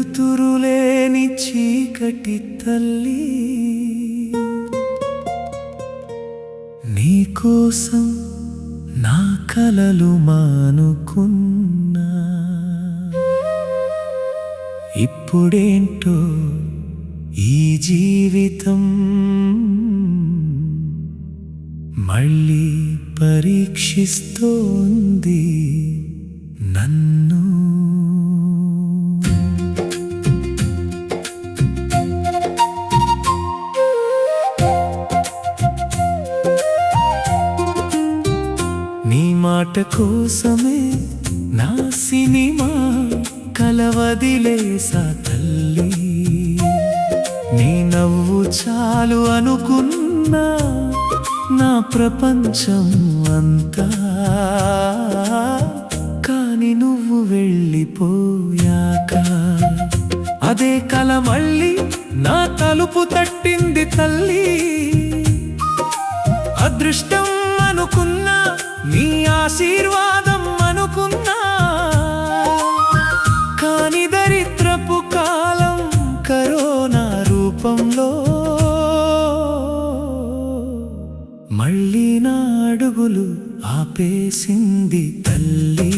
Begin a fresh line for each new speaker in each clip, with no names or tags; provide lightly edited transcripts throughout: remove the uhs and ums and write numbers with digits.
వెలుతురులేని చీకటి తల్లి, నీకోసం నా కలలు మానుకున్నా. ఇప్పుడేంటో ఈ జీవితం మళ్ళీ పరీక్షిస్తోంది నన్ను. నీ మాట కోసమే నా సినిమా కలవదిలేసా తల్లి. నీ నవ్వు చాలు అనుకున్నా నా ప్రపంచం అంతా. కాని నువ్వు వెళ్ళిపోయాక అదే కల మళ్ళీ నా తలుపు తట్టింది తల్లి. అదృష్టం అనుకున్నా, నీ ఆశీర్వాదం అనుకున్నా, కాని దరిద్రపు కాలం కరోనా రూపంలో మళ్ళీ నా అడుగులు ఆపేసింది తల్లి.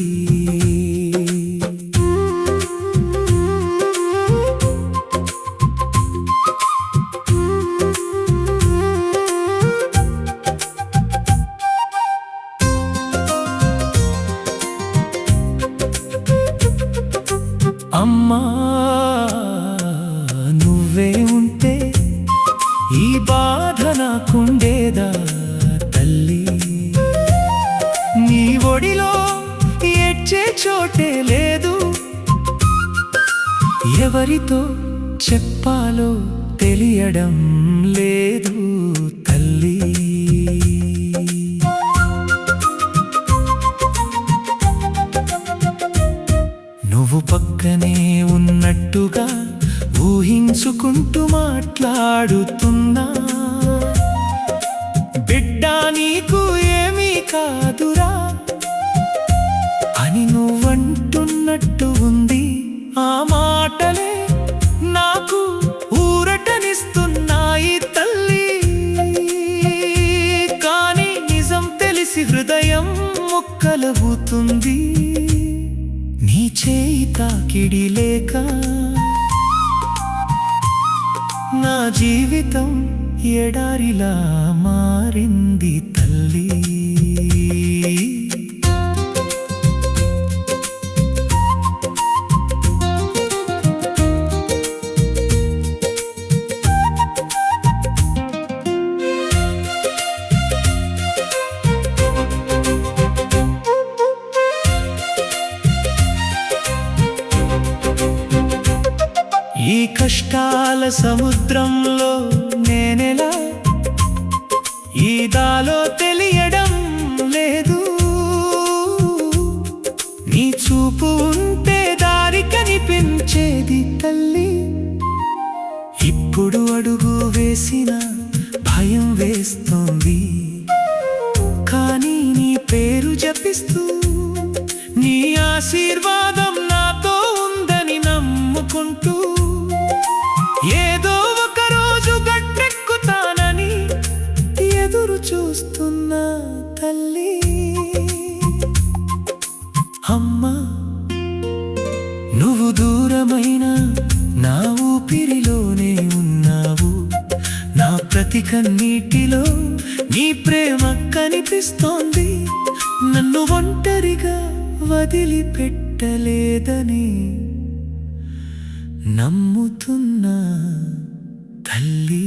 అమ్మా, నువ్వే ఉంటే ఈ బాధ నాకుండేదా తల్లి. నీ ఒడిలో ఏడ్చే చోటే లేదు, ఎవరితో చెప్పాలో తెలియడం లేదు తల్లి. నువ్వు పక్కనే ఉన్నట్టుగా ఊహించుకుంటూ మాట్లాడుతున్నా. బిడ్డా నీకు ఏమీ కాదురా అని నువ్వంటున్నట్టు ఉంది. ఆ మాటలే నాకు ఊరటనిస్తున్నాయి తల్లి. కానీ నిజం తెలిసి హృదయం ముక్కలవుతుంది. నీ చేయి తాకిడి లేక నా జీవితం ఎడారిలా మారింది తల్లి. ఈ కష్టాల సముద్రంలో నేనెలా ఈదాలో తెలియడం లేదు. నీ చూపు ఉంటే దారి కనిపించేది తల్లి. ఇప్పుడు అడుగు వేసిన భయం వేస్తోంది, కానీ నీ పేరు జపిస్తూ నీ ఆశీర్వాదం నాతో ఉందని నమ్ముకుంటూ ఏదో ఒక రోజు గట్టెక్కుతానని ఎదురు చూస్తున్నా తల్లి. అమ్మా, నువ్వు దూరమైన నా ఊపిరిలోనే ఉన్నావు. నా ప్రతి కన్నీటిలో నీ ప్రేమ కనిపిస్తోంది. నన్ను ఒంటరిగా వదిలిపెట్టలేదని నమ్ముతున్నా తల్లి.